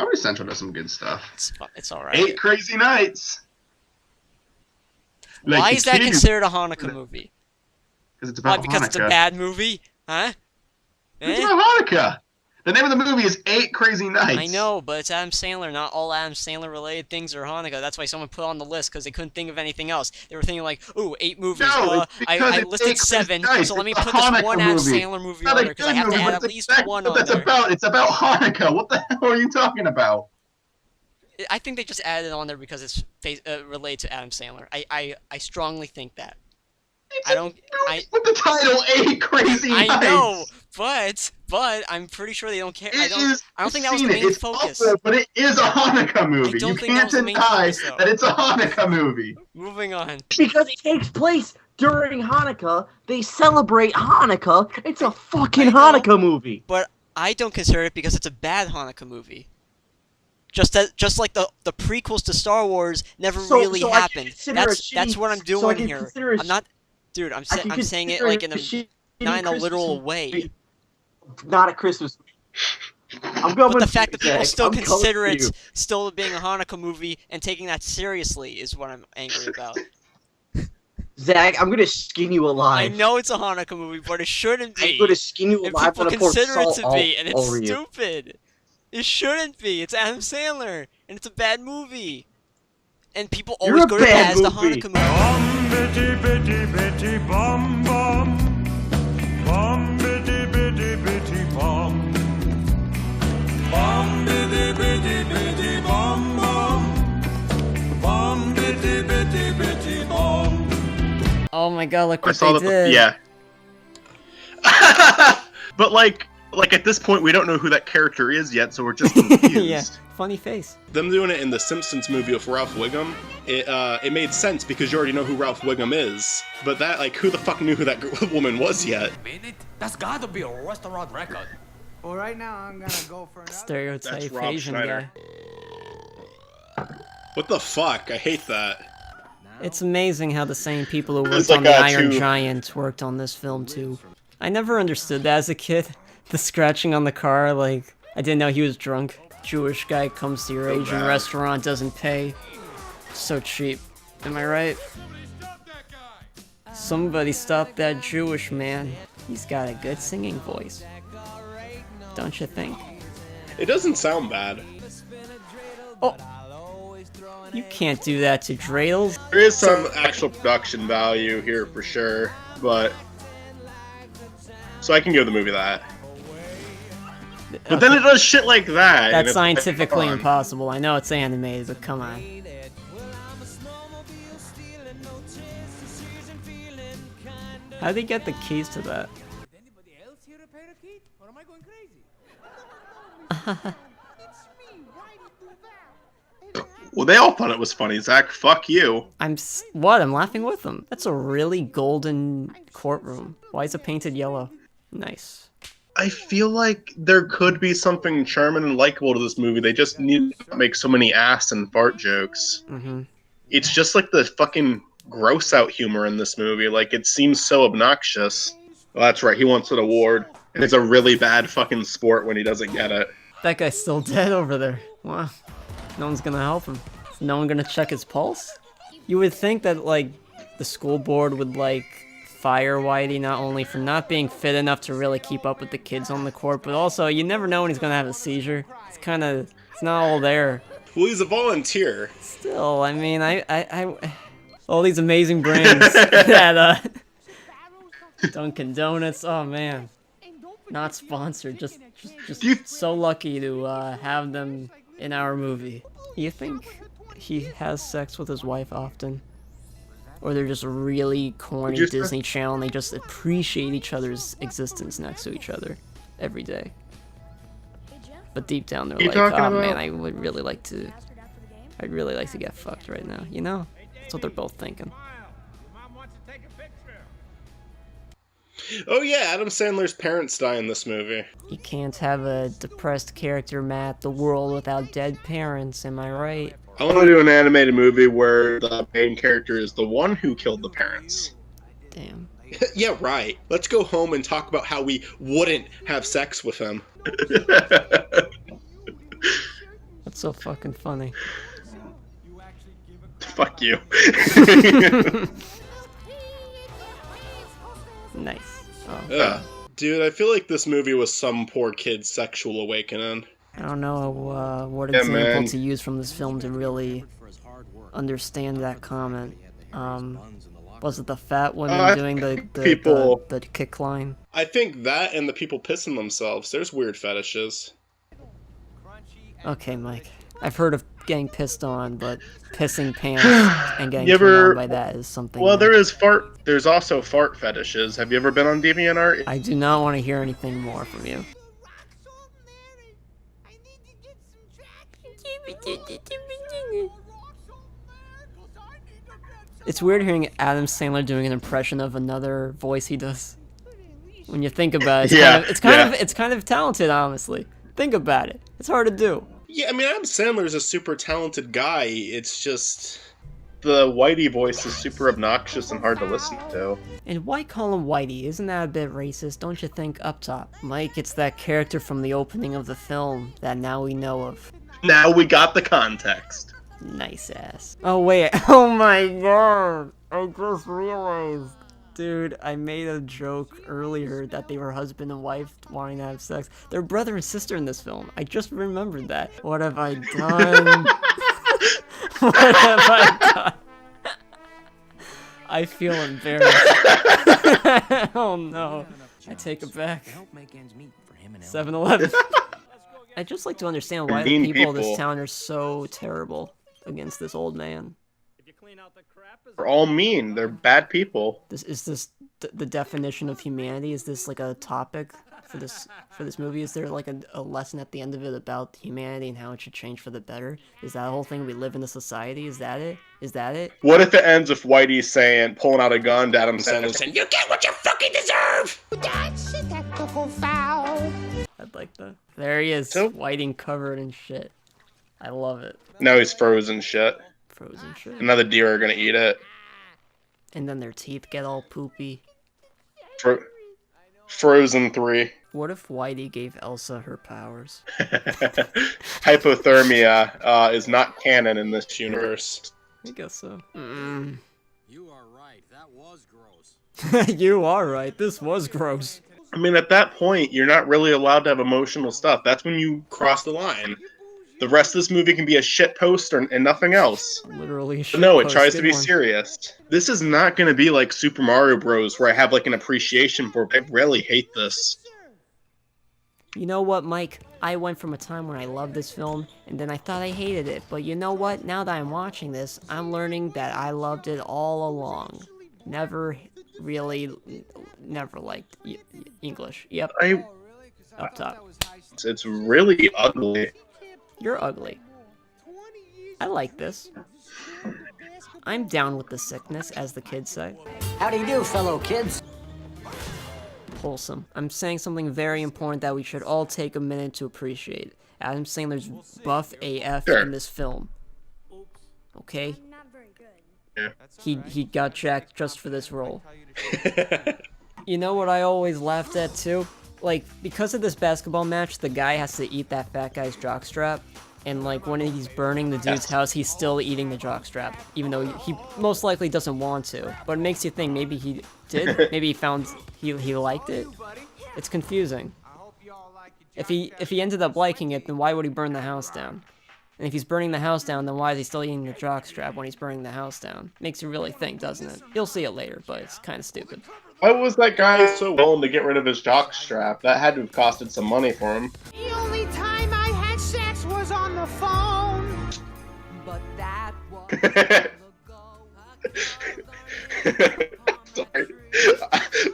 Comedy Central does some good stuff. It's all right. 8 Crazy Nights. Like Why is that considered a Hanukkah movie? Because it's about Why? Because Hanukkah. it's a bad movie? Huh? It's about Hanukkah. The name of the movie is 8 Crazy Nights. I know, but it's Adam Sandler. Not all Adam Sandler related things are Hanukkah. That's why someone put it on the list, because they couldn't think of anything else. They were thinking like, ooh, 8 movies. No, I listed 7, so let me put this one Adam Sandler movie on there, because I have to add at least one on there. It's about Hanukkah. What the hell are you talking about? I think they just added it on there because it's related to Adam Sandler. I strongly think that. With the title 8 Crazy Nights. I know, but I'm pretty sure they don't care. I don't think that was the main focus. Awful, but it is a Hanukkah movie. I don't think can't that was deny focus, that it's a Hanukkah movie. Moving on. Because it takes place during Hanukkah. They celebrate Hanukkah. It's a fucking Hanukkah movie. But I don't consider it because it's a bad Hanukkah movie. Just like the prequels to Star Wars never really happened. That's what I'm doing here. I'm not, dude. I'm saying it like not in a literal way. Not a Christmas movie. But the fact that people still consider it still being a Hanukkah movie and taking that seriously is what I'm angry about. Zach, I'm gonna skin you alive. I know it's a Hanukkah movie, but it shouldn't be. I'm gonna skin you alive. And people consider it to be, and it's stupid. It shouldn't be. It's Adam Sandler, and it's a bad movie. And people always go to that as the Hanukkah movie. Bum bitty bitty bitty bum bum. Bum bitty bitty bitty bum. Bum bitty bitty bitty bum bum. Bum bitty bitty bitty bum. Oh my god, look what they did. Yeah. But like at this point, we don't know who that character is yet, so we're just confused. Yeah, funny face. Them doing it in the Simpsons movie with Ralph Wiggum, it made sense because you already know who Ralph Wiggum is. But that, like, who the fuck knew who that woman was yet? That's gotta be a restaurant record. Well, right now I'm gonna go for another. Stereotype Asian guy. What the fuck? I hate that. It's amazing how the same people who worked on the Iron Giant worked on this film too. I never understood that as a kid. The scratching on the car, like, I didn't know he was drunk. Jewish guy comes to your Asian restaurant, doesn't pay. So cheap. Am I right? Somebody stop that Jewish man. He's got a good singing voice. Don't you think? It doesn't sound bad. Oh! You can't do that to dreidels. There is some actual production value here for sure, but... So I can give the movie that. But then it does shit like that. That's scientifically impossible. I know it's animated, but come on. How'd they get the keys to that? Anybody else here repair a key? Or am I going crazy? Well, they all thought it was funny, Zach. Fuck you. I'm laughing with them. That's a really golden courtroom. Why is it painted yellow? Nice. I feel like there could be something charming and likable to this movie. They just need to make so many ass and fart jokes. Mm-hmm. It's just like the fucking gross out humor in this movie. Like, it seems so obnoxious. Well, that's right. He wants an award. And it's a really bad fucking sport when he doesn't get it. That guy's still dead over there. Wow. No one's gonna help him. Is no one gonna check his pulse? You would think that, like, the school board would, like, fire Whitey not only for not being fit enough to really keep up with the kids on the court, but also you never know when he's gonna have a seizure. It's not all there. Well, he's a volunteer. Still, I mean, I all these amazing brands that Dunkin' Donuts. Oh man, not sponsored. Just so lucky to have them in our movie. You think he has sex with his wife often? Or they're just really corny Disney Channel and they just appreciate each other's existence next to each other every day. But deep down they're like, oh man, I'd really like to get fucked right now, you know? That's what they're both thinking. Oh yeah, Adam Sandler's parents die in this movie. You can't have a depressed character map the world without dead parents, am I right? I want to do an animated movie where the main character is the one who killed the parents. Damn. Yeah, right. Let's go home and talk about how we wouldn't have sex with him. So fucking funny. Fuck you. Nice. Oh. Dude, I feel like this movie was some poor kid's sexual awakening. I don't know what Yeah, example man. to use from this film to really understand that comment. Was it the fat woman doing the kick line? I think that and the people pissing themselves. There's weird fetishes. Okay, Mike. I've heard of getting pissed on, but pissing pants and getting You turned ever- on by that is something. Well, that there's also fart fetishes. Have you ever been on DeviantArt? I do not want to hear anything more from you. It's weird hearing Adam Sandler doing an impression of another voice he does. When you think about it, it's kind of talented, honestly. Think about it. It's hard to do. Yeah, I mean, Adam Sandler's a super talented guy. It's just... The Whitey voice is super obnoxious and hard to listen to. And why call him Whitey? Isn't that a bit racist? Don't you think, up top? Mike, it's that character from the opening of the film that now we know of. Now we got the context. Nice ass. Oh wait, oh my god! I just realized. Dude, I made a joke earlier that they were husband and wife wanting to have sex. They're brother and sister in this film. I just remembered that. What have I done? What have I done? I feel embarrassed. Oh no. I take it back. 7-Eleven. I'd just like to understand why the Mean people of this people. town are so terrible against this old man. They're all mean. They're bad people. Is this the definition of humanity? Is this like a topic for this movie? Is there like a lesson at the end of it about humanity and how it should change for the better? Is that the whole thing? We live in a society? Is that it? Is that it? What if it ends with Whitey pulling out a gun to Adam Sandler saying, You get what you fucking deserve! That's a tactical foul. I'd like that. There he is, So- whiting covered in shit. I love it. "No, he's frozen shit. Frozen shit. Another deer are gonna eat it." And then their teeth get all poopy. Frozen 3. What if Whitey gave Elsa her powers? Hypothermia is not canon in this universe. I guess so. You are right. That was gross. You are right. This was gross. I mean, at that point, you're not really allowed to have emotional stuff. That's when you cross the line. The rest of this movie can be a shit post and nothing else. Literally. But no, it shitpost. tries to Good be one. serious. This is not going to be like Super Mario Bros. Where I have like an appreciation for it. I really hate this. You know what, Mike? I went from a time when I loved this film, and then I thought I hated it. But you know what? Now that I'm watching this, I'm learning that I loved it all along. Never liked English. Yep, up top. It's really ugly. You're ugly. I like this. I'm down with the sickness, as the kids say. How do you do, fellow kids? Wholesome. I'm saying something very important that we should all take a minute to appreciate. Adam Sandler's buff AF Sure. in this film. Okay? Yeah. He got jacked just for this role. You know what I always laughed at too? Like, because of this basketball match, the guy has to eat that fat guy's jockstrap. And like, when he's burning the dude's house, he's still eating the jockstrap. Even though he most likely doesn't want to. But it makes you think maybe he did? Maybe he found he liked it? It's confusing. If he ended up liking it, then why would he burn the house down? And if he's burning the house down, then why is he still eating the jockstrap when he's burning the house down? Makes you really think, doesn't it? You'll see it later, but it's kind of stupid. Why was that guy so willing to get rid of his jock strap? That had to have costed some money for him. The only time I had sex was on the phone. But that was Sorry.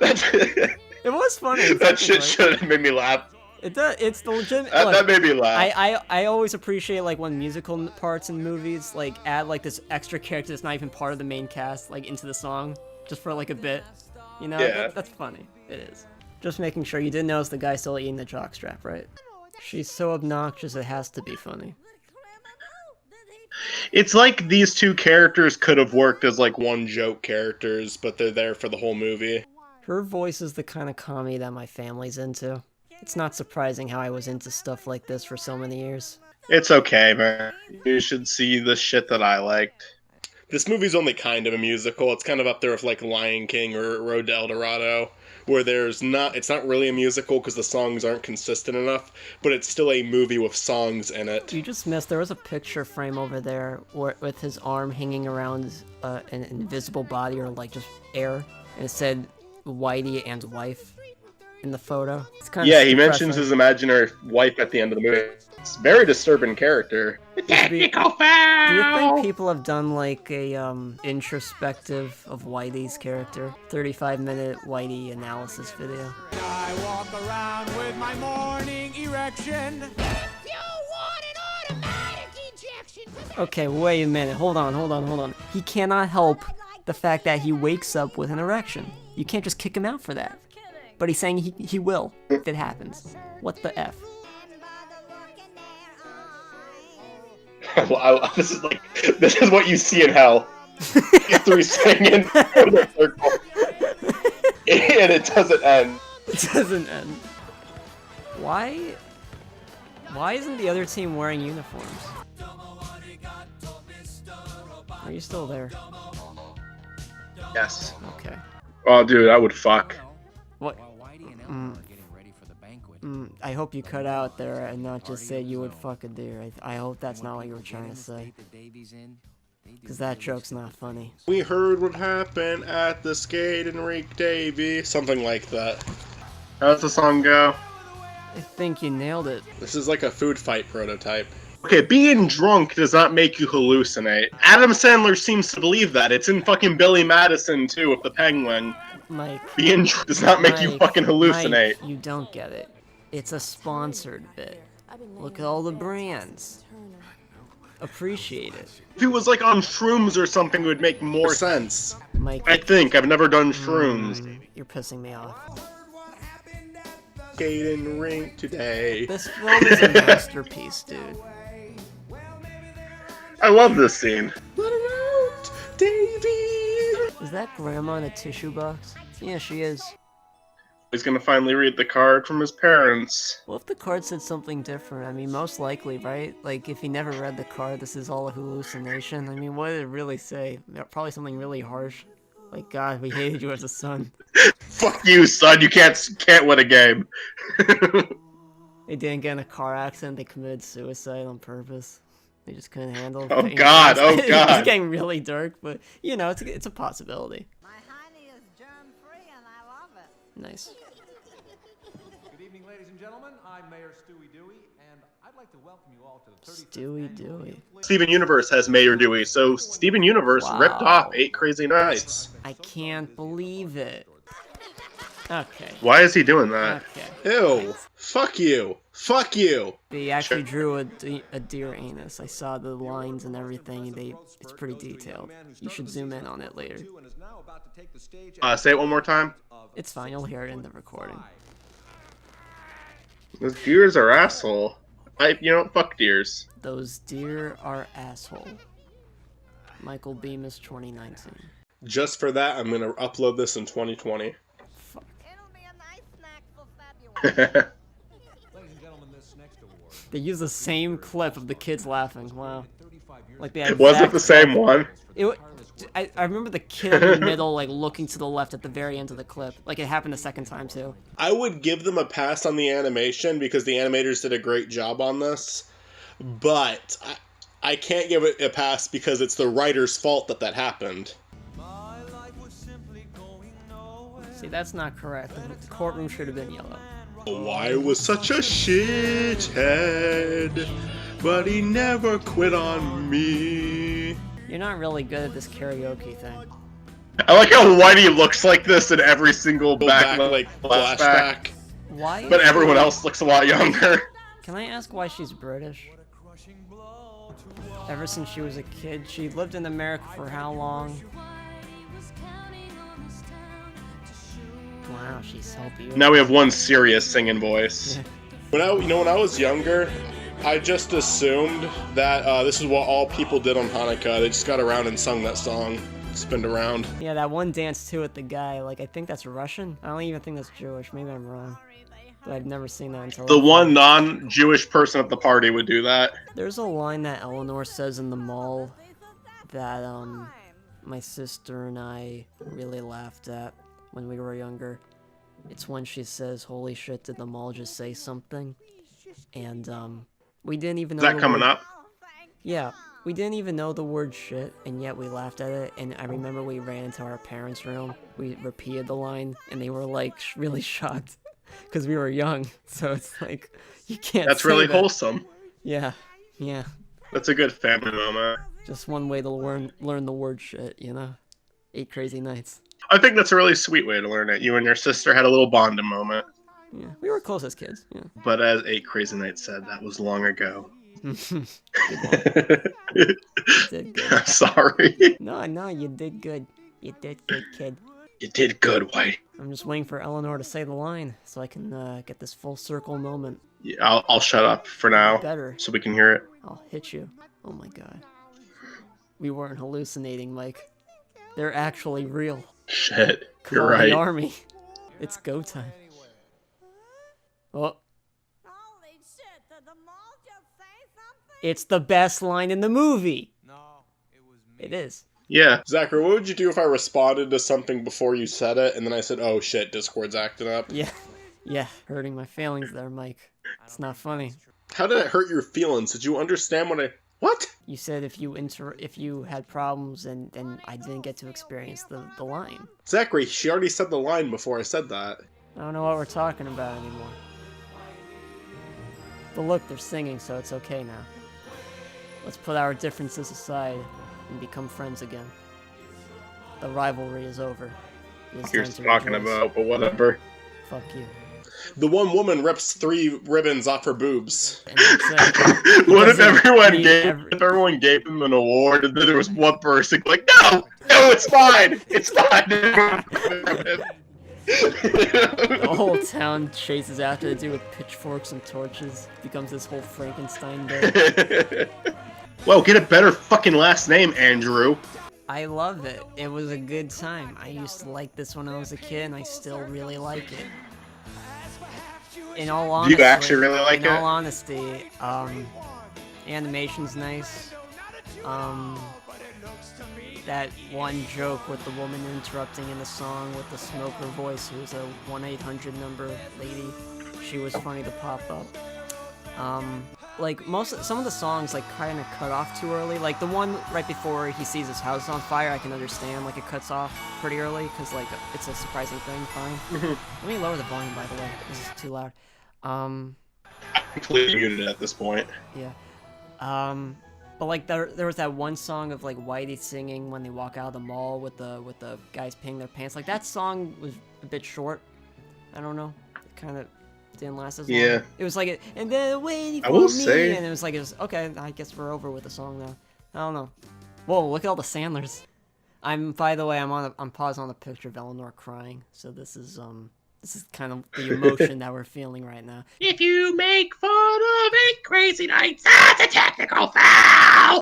That's, It was funny. that shit should have made me laugh. It does. It's the legitimate. That made me laugh. I always appreciate like when musical parts in movies like add like this extra character that's not even part of the main cast like into the song just for like a bit. You know, Yeah. that's funny. It is. Just making sure you didn't notice the guy still eating the jockstrap, right? She's so obnoxious it has to be funny. It's like these two characters could have worked as like One joke characters, but they're there for the whole movie. Her voice is the kind of comedy that my family's into. It's not surprising how I was into stuff like this for so many years. It's okay, man. You should see the shit that I liked. This movie's only kind of a musical. It's kind of up there with like Lion King or Road to El Dorado, where it's not really a musical because the songs aren't consistent enough, but it's still a movie with songs in it. You just missed, there was a picture frame over there with his arm hanging around an invisible body or like just air, and it said Whitey and wife in the photo. It's kind Yeah, of he mentions his imaginary wife at the end of the movie. It's a very disturbing character. Technical foul! Do you think people have done like a introspective of Whitey's character? 35-minute Whitey analysis video. I walk around with my morning erection. Okay, wait a minute. Hold on. He cannot help the fact that he wakes up with an erection. You can't just kick him out for that. But he's saying he will if it happens. What the F? Well, this is what you see in hell. These three singing in a circle. And it doesn't end. It doesn't end. Why isn't the other team wearing uniforms? Are you still there? Yes. Okay. Oh, dude, I would fuck. What? I hope you cut out there and not just say you would fuck a deer. I hope that's not what you were trying to say. Because that joke's not funny. We heard what happened at the skating rink, Davy. Something like that. How does the song go? I think you nailed it. This is like a food fight prototype. Okay, being drunk does not make you hallucinate. Adam Sandler seems to believe that. It's in fucking Billy Madison, too, with the penguin. Mike. Being drunk does not make you fucking hallucinate. Mike, you don't get it. It's a sponsored bit. Look at all the brands. Appreciate it. If he was like on shrooms or something, it would make more sense. Mike, I think. I've never done shrooms. You're pissing me off. Skating rink today. This film is a masterpiece, dude. I love this scene. Let her out, Davy. Is that grandma in a tissue box? Yeah, she is. He's gonna finally read the card from his parents. Well, if the card said something different, I mean, most likely, right? Like, if he never read the card, this is all a hallucination. I mean, what did it really say? Probably something really harsh. Like, God, we hated you as a son. Fuck you, son. You can't win a game. They didn't get in a car accident. They committed suicide on purpose. They just couldn't handle it. Oh, God. Oh, God. It's getting really dark, but, you know, it's a possibility. My honey is germ-free and I love it. Nice. Good evening, ladies and gentlemen. I'm Mayor Stewie Dewey, and I'd like to welcome you all to the 35th Stewie Dewey. Steven Universe has Mayor Dewey, so Steven Universe ripped off 8 Crazy Nights. I can't believe it. Okay. Why is he doing that? Okay. Ew. Fuck you. Fuck you. They actually drew a deer anus. I saw the lines and everything. It's pretty detailed. You should zoom in on it later. Say it one more time. It's fine. You'll hear it in the recording. Those deers are asshole. Fuck deers. Those deer are asshole. Michael Bemis 2019. Just for that, I'm gonna upload this in 2020. Fuck. It'll be a nice snack for February. Ladies and gentlemen, this next award. They use the same clip of the kids laughing. Wow. Like they Was it the same one? I remember the kid in the middle, like, looking to the left at the very end of the clip. Like, it happened a second time, too. I would give them a pass on the animation because the animators did a great job on this. But I can't give it a pass because it's the writer's fault that happened. See, that's not correct. The courtroom should have been yellow. Why was such a shithead, but he never quit on me. You're not really good at this karaoke thing. I like how Whitey looks like this in every single flashback. Why? But everyone else looks a lot younger. Can I ask why she's British? Ever since she was a kid, she lived in America for how long? Wow, she's so beautiful. Now we have one serious singing voice. Yeah. When I was younger, I just assumed that this is what all people did on Hanukkah. They just got around and sung that song, spinned around. Yeah, that one dance too with the guy, like, I think that's Russian? I don't even think that's Jewish, maybe I'm wrong. but I've never seen that until The one non-Jewish person at the party would do that. There's a line that Eleanor says in the mall that my sister and I really laughed at when we were younger. It's when she says, "Holy shit, did the mall just say something?" And we didn't even know Is that coming up? Yeah, we didn't even know the word shit, and yet we laughed at it. And I remember we ran into our parents' room. We repeated the line, and they were like really shocked because we were young. So it's like you can't. That's say really that. wholesome. Yeah, yeah. That's a good family moment. Just one way to learn the word shit, you know? 8 crazy nights. I think that's a really sweet way to learn it. You and your sister had a little bonding moment. Yeah, we were close as kids, yeah. But as 8 Crazy Nights said, that was long ago. Good one. You did good. I'm sorry. No, you did good. You did good, kid. You did good, White. I'm just waiting for Eleanor to say the line so I can get this full circle moment. Yeah, I'll shut up for now Better. so we can hear it. I'll hit you. Oh my god. We weren't hallucinating, Mike. They're actually real. Shit, you're Call right. the army. It's go time. Oh. Holy shit, did the mall just say something? It's the best line in the movie. No, it was me. It is. Yeah. Zachary, what would you do if I responded to something before you said it, and then I said, "Oh shit, Discord's acting up"? Yeah, hurting my feelings there, Mike. It's not funny. How did it hurt your feelings? Did you understand what I... What? You said if you had problems and I didn't get to experience the line. Zachary, she already said the line before I said that. I don't know what we're talking about anymore. But look, they're singing, so it's okay now. Let's put our differences aside and become friends again. The rivalry is over. It's You're time to talking rejoice. about, but whatever. Fuck you. The one woman rips 3 ribbons off her boobs. And that's it. What if Because everyone gave them an award and then there was one person like, no, it's fine, it's fine. The whole town chases after the dude with pitchforks and torches. Becomes this whole Frankenstein bit. Well, get a better fucking last name, Andrew. I love it. It was a good time. I used to like this when I was a kid, and I still really like it. In all honesty, Do you actually really like it? In all honesty, animation's nice. That one joke with the woman interrupting in the song with the smoker voice, who's a 1-800 number lady, she was funny to pop up. Like some of the songs like kind of cut off too early. Like the one right before he sees his house on fire, I can understand like it cuts off pretty early because like it's a surprising thing. Fine. Let me lower the volume, by the way. This is too loud. I'm completely muted at this point. Yeah. But like there was that one song of like Whitey singing when they walk out of the mall with the guys peeing their pants. Like that song was a bit short. I don't know. It kind of didn't last as long. Yeah. It was like and then waiting for I will me, say, and it was okay. I guess we're over with the song now. I don't know. Whoa! Look at all the Sandlers. By the way, I'm pausing on the picture of Eleanor crying. So this is kind of the emotion that we're feeling right now. if you make fun of 8 Crazy Nights, that's a technical foul.